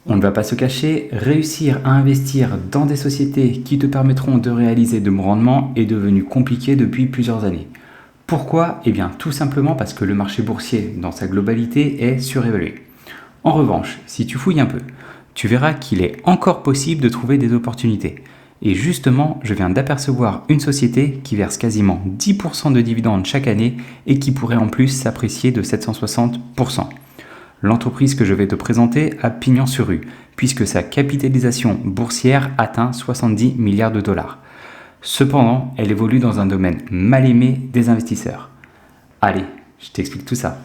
On ne va pas se cacher, réussir à investir dans des sociétés qui te permettront de réaliser de bons rendements est devenu compliqué depuis plusieurs années. Pourquoi? Eh bien tout simplement parce que le marché boursier dans sa globalité est surévalué. En revanche, si tu fouilles un peu, tu verras qu'il est encore possible de trouver des opportunités. Et justement, je viens d'apercevoir une société qui verse quasiment 10% de dividendes chaque année et qui pourrait en plus s'apprécier de 760%. L'entreprise que je vais te présenter a pignon sur rue, puisque sa capitalisation boursière atteint 70 milliards de dollars. Cependant, elle évolue dans un domaine mal aimé des investisseurs. Allez, je t'explique tout ça.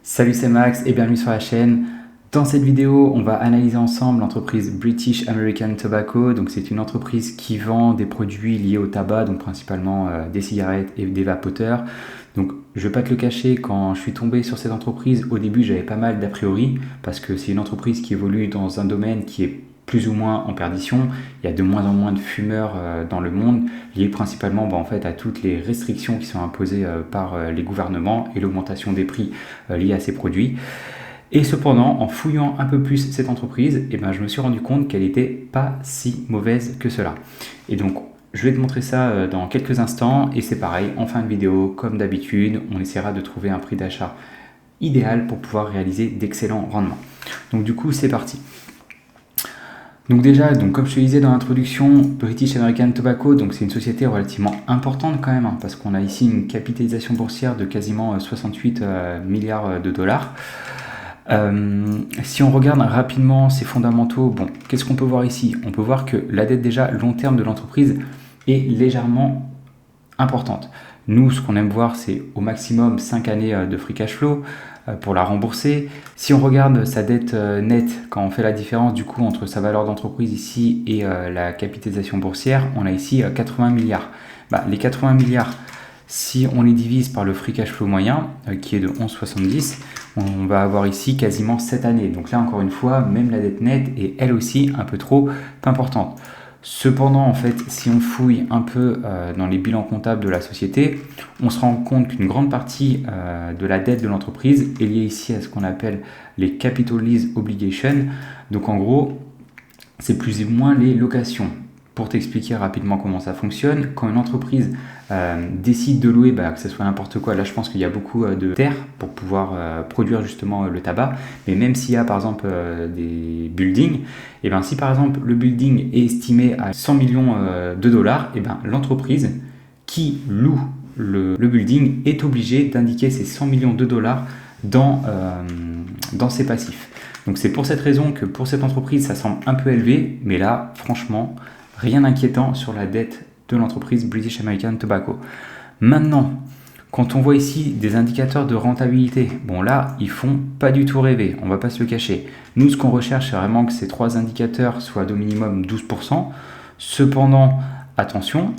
Salut, c'est Max et bienvenue sur la chaîne. Dans cette vidéo, on va analyser ensemble l'entreprise British American Tobacco. Donc, c'est une entreprise qui vend des produits liés au tabac, donc principalement des cigarettes et des vapoteurs. Donc, je ne vais pas te le cacher, quand je suis tombé sur cette entreprise, au début, j'avais pas mal d'a priori parce que c'est une entreprise qui évolue dans un domaine qui est plus ou moins en perdition. Il y a de moins en moins de fumeurs dans le monde, liés principalement en fait, à toutes les restrictions qui sont imposées par les gouvernements et l'augmentation des prix liés à ces produits. Et cependant, en fouillant un peu plus cette entreprise, je me suis rendu compte qu'elle n'était pas si mauvaise que cela. Et donc, je vais te montrer ça dans quelques instants. Et c'est pareil, en fin de vidéo, comme d'habitude, on essaiera de trouver un prix d'achat idéal pour pouvoir réaliser d'excellents rendements. Donc du coup, c'est parti. Donc déjà, comme je te disais dans l'introduction, British American Tobacco, c'est une société relativement importante quand même, parce qu'on a ici une capitalisation boursière de quasiment 68 milliards de dollars. Si on regarde rapidement ces fondamentaux, qu'est-ce qu'on peut voir ici? On peut voir que la dette déjà long terme de l'entreprise est légèrement importante. Nous, ce qu'on aime voir, c'est au maximum 5 années de free cash flow pour la rembourser. Si on regarde sa dette nette, quand on fait la différence du coup entre sa valeur d'entreprise ici et la capitalisation boursière, on a ici 80 milliards. Les 80 milliards, si on les divise par le free cash flow moyen, qui est de 11,70, on va avoir ici quasiment 7 années. Donc là, encore une fois, même la dette nette est elle aussi un peu trop importante. Cependant, en fait, si on fouille un peu dans les bilans comptables de la société, on se rend compte qu'une grande partie de la dette de l'entreprise est liée ici à ce qu'on appelle les capital lease obligations. Donc en gros, c'est plus ou moins les locations. Pour t'expliquer rapidement comment ça fonctionne, quand une entreprise décide de louer, que ce soit n'importe quoi, là je pense qu'il y a beaucoup de terres pour pouvoir produire justement le tabac, mais même s'il y a par exemple des buildings, si par exemple le building est estimé à 100 millions de dollars, l'entreprise qui loue le building est obligée d'indiquer ces 100 millions de dollars dans ses passifs. Donc c'est pour cette raison que pour cette entreprise ça semble un peu élevé, mais là franchement rien d'inquiétant sur la dette de l'entreprise British American Tobacco. Maintenant, quand on voit ici des indicateurs de rentabilité, là, ils font pas du tout rêver, on va pas se le cacher. Nous, ce qu'on recherche, c'est vraiment que ces trois indicateurs soient d'au minimum 12%. Cependant, attention,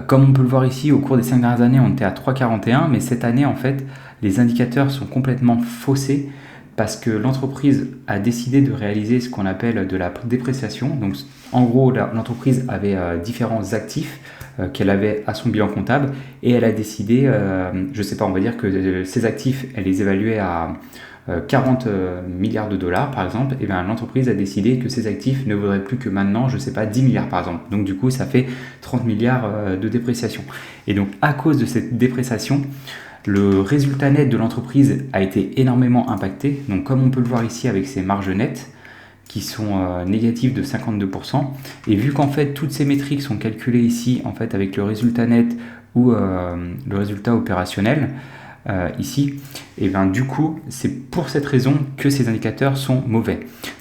comme on peut le voir ici, au cours des 5 dernières années, on était à 3,41, mais cette année, en fait, les indicateurs sont complètement faussés parce que l'entreprise a décidé de réaliser ce qu'on appelle de la dépréciation. Donc, en gros, l'entreprise avait différents actifs qu'elle avait à son bilan comptable et elle a décidé, on va dire que ces actifs, elle les évaluait à 40 milliards de dollars par exemple, l'entreprise a décidé que ces actifs ne vaudraient plus que maintenant, 10 milliards par exemple. Donc du coup, ça fait 30 milliards de dépréciation. Et donc, à cause de cette dépréciation, le résultat net de l'entreprise a été énormément impacté. Donc, comme on peut le voir ici avec ses marges nettes qui sont négatives de 52%. Et vu qu'en fait, toutes ces métriques sont calculées ici en fait avec le résultat net ou le résultat opérationnel ici, du coup, c'est pour cette raison que ces indicateurs sont mauvais.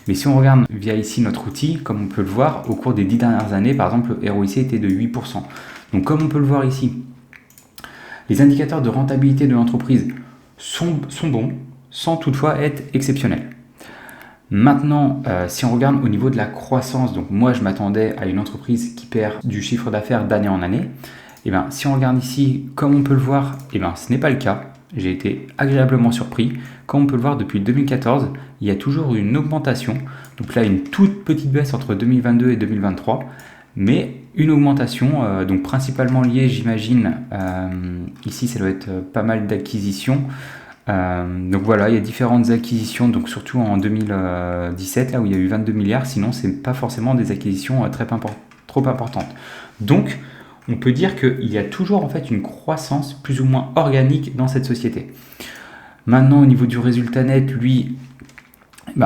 Mais si on regarde via ici notre outil, comme on peut le voir, au cours des 10 dernières années, par exemple, le ROIC était de 8%. Donc, comme on peut le voir ici, les indicateurs de rentabilité de l'entreprise sont bons, sans toutefois être exceptionnels. Maintenant, si on regarde au niveau de la croissance, donc moi je m'attendais à une entreprise qui perd du chiffre d'affaires d'année en année. Si on regarde ici, comme on peut le voir, ce n'est pas le cas. J'ai été agréablement surpris. Comme on peut le voir depuis 2014, il y a toujours une augmentation. Donc là, une toute petite baisse entre 2022 et 2023. Mais une augmentation, donc principalement liée, j'imagine, ici ça doit être pas mal d'acquisitions, Donc voilà, il y a différentes acquisitions, donc surtout en 2017, là où il y a eu 22 milliards, sinon c'est pas forcément des acquisitions trop importantes. Donc on peut dire qu'il y a toujours en fait une croissance plus ou moins organique dans cette société. Maintenant au niveau du résultat net, lui,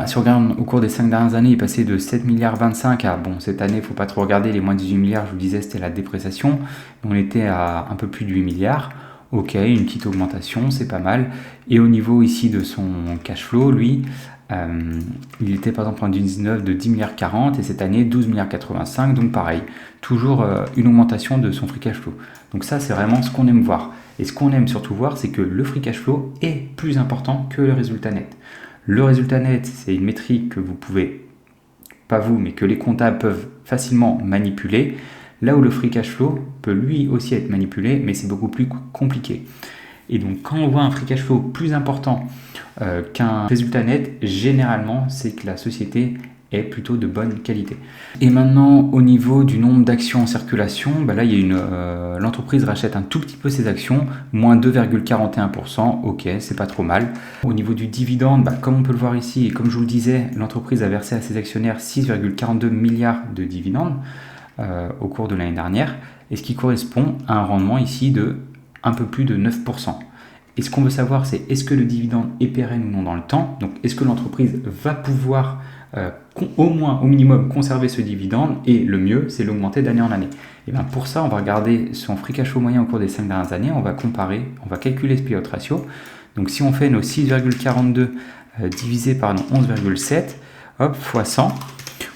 si on regarde au cours des 5 dernières années, il est passé de 7 milliards 25 à, cette année, il ne faut pas trop regarder, les moins de 18 milliards, je vous disais, c'était la dépréciation. On était à un peu plus de 8 milliards. Ok, une petite augmentation, c'est pas mal. Et au niveau ici de son cash flow, lui, il était par exemple en 2019 de 10 milliards 40 et cette année 12 milliards 85, donc pareil, toujours une augmentation de son free cash flow. Donc ça, c'est vraiment ce qu'on aime voir. Et ce qu'on aime surtout voir, c'est que le free cash flow est plus important que le résultat net. Le résultat net, c'est une métrique que vous pouvez, pas vous, mais que les comptables peuvent facilement manipuler, là où le free cash flow peut lui aussi être manipulé, mais c'est beaucoup plus compliqué. Et donc quand on voit un free cash flow plus important qu'un résultat net, généralement, c'est que la société est plutôt de bonne qualité. Et maintenant, au niveau du nombre d'actions en circulation, là, il y a l'entreprise rachète un tout petit peu ses actions, moins 2,41%, ok, c'est pas trop mal. Au niveau du dividende, comme on peut le voir ici, et comme je vous le disais, l'entreprise a versé à ses actionnaires 6,42 milliards de dividendes au cours de l'année dernière, et ce qui correspond à un rendement ici de un peu plus de 9%. Et ce qu'on veut savoir, c'est est-ce que le dividende est pérenne ou non dans le temps. Donc, est-ce que l'entreprise va pouvoir au minimum conserver ce dividende, et le mieux, c'est l'augmenter d'année en année. Et bien pour ça, on va regarder son free cash flow moyen au cours des 5 dernières années, on va comparer, on va calculer ce payout ratio. Donc si on fait nos 6,42 divisé par nos 11,7, hop, fois 100,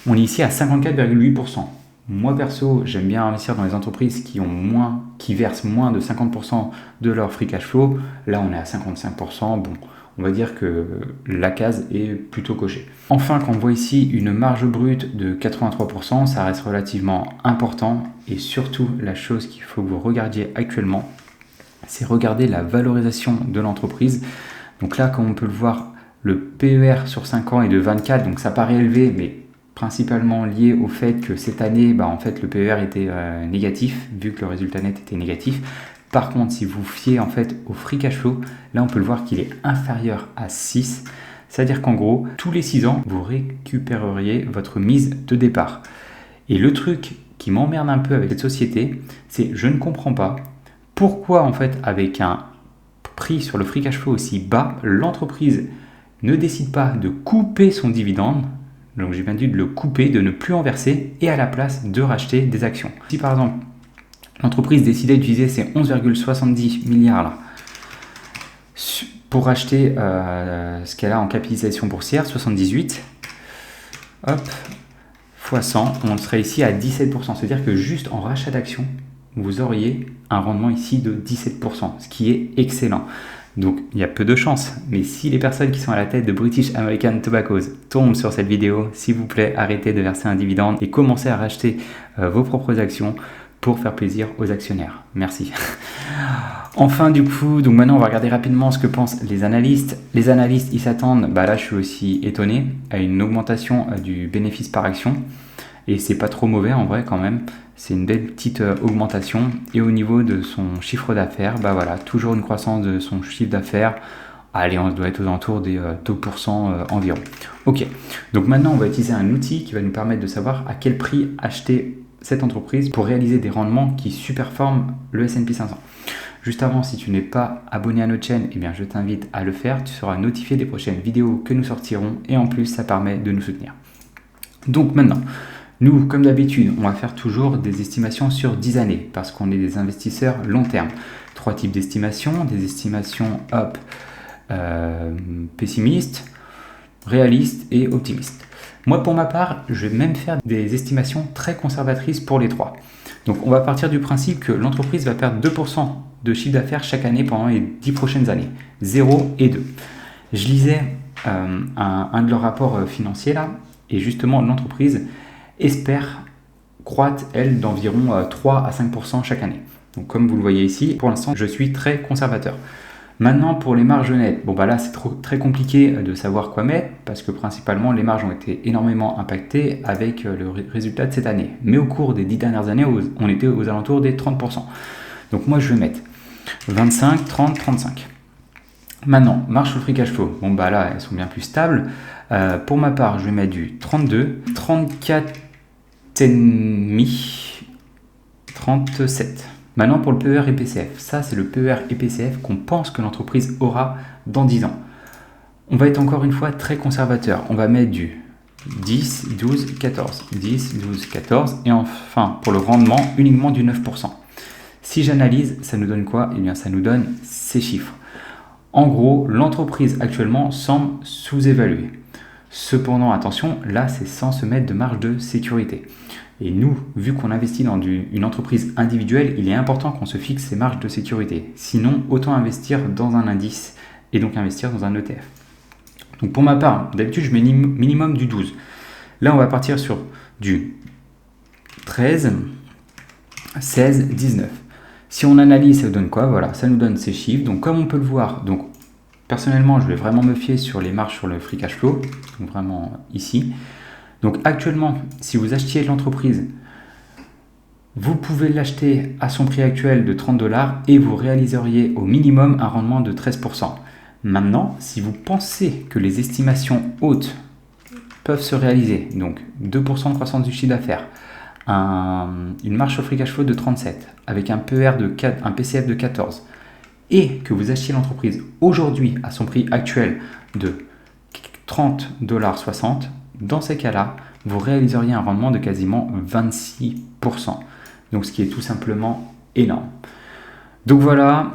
on est ici à 54,8%. Moi perso, j'aime bien investir dans les entreprises qui versent moins de 50% de leur free cash flow. Là, on est à 55%. Bon, on va dire que la case est plutôt cochée. Enfin, quand on voit ici une marge brute de 83%, ça reste relativement important. Et surtout, la chose qu'il faut que vous regardiez actuellement, c'est regarder la valorisation de l'entreprise. Donc là, comme on peut le voir, le PER sur 5 ans est de 24, donc ça paraît élevé, mais principalement lié au fait que cette année, en fait, le PER était négatif, vu que le résultat net était négatif. Par contre, si vous fiez en fait au free cash flow, là on peut le voir qu'il est inférieur à 6. C'est-à-dire qu'en gros, tous les 6 ans, vous récupéreriez votre mise de départ. Et le truc qui m'emmerde un peu avec cette société, c'est je ne comprends pas pourquoi en fait avec un prix sur le free cash flow aussi bas, l'entreprise ne décide pas de couper son dividende. Donc j'ai bien dit de le couper, de ne plus en verser et à la place de racheter des actions. Si par exemple l'entreprise décidait d'utiliser ces 11,70 milliards là pour racheter ce qu'elle a en capitalisation boursière, 78, hop, fois 100, on serait ici à 17%. C'est-à-dire que juste en rachat d'actions, vous auriez un rendement ici de 17%, ce qui est excellent. Donc il y a peu de chance, mais si les personnes qui sont à la tête de British American Tobacco tombent sur cette vidéo, s'il vous plaît, arrêtez de verser un dividende et commencez à racheter vos propres actions pour faire plaisir aux actionnaires. Merci. Enfin du coup, donc maintenant on va regarder rapidement ce que pensent les analystes. Les analystes, ils s'attendent, là je suis aussi étonné, à une augmentation du bénéfice par action. Et c'est pas trop mauvais en vrai quand même. C'est une belle petite augmentation. Et au niveau de son chiffre d'affaires, voilà, toujours une croissance de son chiffre d'affaires. Allez, on doit être aux alentours des 2% environ. Ok, donc maintenant on va utiliser un outil qui va nous permettre de savoir à quel prix acheter cette entreprise pour réaliser des rendements qui superforment le S&P 500. Juste avant, si tu n'es pas abonné à notre chaîne, je t'invite à le faire. Tu seras notifié des prochaines vidéos que nous sortirons et en plus, ça permet de nous soutenir. Donc maintenant, nous, comme d'habitude, on va faire toujours des estimations sur 10 années parce qu'on est des investisseurs long terme. 3 types d'estimations, des estimations pessimistes, réalistes et optimistes. Moi, pour ma part, je vais même faire des estimations très conservatrices pour les 3. Donc, on va partir du principe que l'entreprise va perdre 2% de chiffre d'affaires chaque année pendant les 10 prochaines années. 0 et 2. Je lisais un de leurs rapports financiers là, et justement, l'entreprise espère croître, elle, d'environ 3 à 5% chaque année. Donc, comme vous le voyez ici, pour l'instant, je suis très conservateur. Maintenant, pour les marges nettes, là, c'est très compliqué de savoir quoi mettre parce que principalement, les marges ont été énormément impactées avec le résultat de cette année. Mais au cours des 10 dernières années, on était aux alentours des 30%. Donc, moi, je vais mettre 25, 30, 35. Maintenant, marge sur le free cash flow. Bon, bah là, elles sont bien plus stables. Pour ma part, je vais mettre du 32, 34,5, 37. Maintenant, pour le PER et PCF. Ça, c'est le PER et PCF qu'on pense que l'entreprise aura dans 10 ans. On va être encore une fois très conservateur. On va mettre du 10, 12, 14. 10, 12, 14. Et enfin, pour le rendement, uniquement du 9%. Si j'analyse, ça nous donne quoi? Eh bien, ça nous donne ces chiffres. En gros, l'entreprise actuellement semble sous-évaluée. Cependant, attention, là, c'est sans se mettre de marge de sécurité. Et nous, vu qu'on investit dans une entreprise individuelle, il est important qu'on se fixe ces marges de sécurité. Sinon, autant investir dans un indice et donc investir dans un ETF. Donc pour ma part, d'habitude, je mets minimum du 12. Là, on va partir sur du 13, 16, 19. Si on analyse, ça nous donne quoi? Voilà, ça nous donne ces chiffres. Donc comme on peut le voir, donc personnellement, je vais vraiment me fier sur les marges sur le free cash flow, donc vraiment ici. Donc actuellement, si vous achetiez l'entreprise, vous pouvez l'acheter à son prix actuel de 30 $ et vous réaliseriez au minimum un rendement de 13%. Maintenant, si vous pensez que les estimations hautes peuvent se réaliser, donc 2% de croissance du chiffre d'affaires, une marge sur free cash flow de 37, avec un PCF de 14, et que vous achetiez l'entreprise aujourd'hui à son prix actuel de 30,60 $, dans ces cas-là, vous réaliseriez un rendement de quasiment 26%. Donc ce qui est tout simplement énorme. Donc voilà,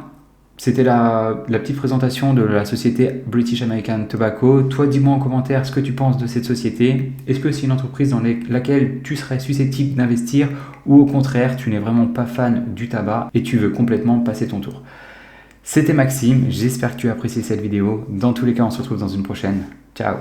c'était la petite présentation de la société British American Tobacco. Toi, dis-moi en commentaire ce que tu penses de cette société. Est-ce que c'est une entreprise dans laquelle tu serais susceptible d'investir ou au contraire, tu n'es vraiment pas fan du tabac et tu veux complètement passer ton tour? C'était Maxime, j'espère que tu as apprécié cette vidéo. Dans tous les cas, on se retrouve dans une prochaine. Ciao!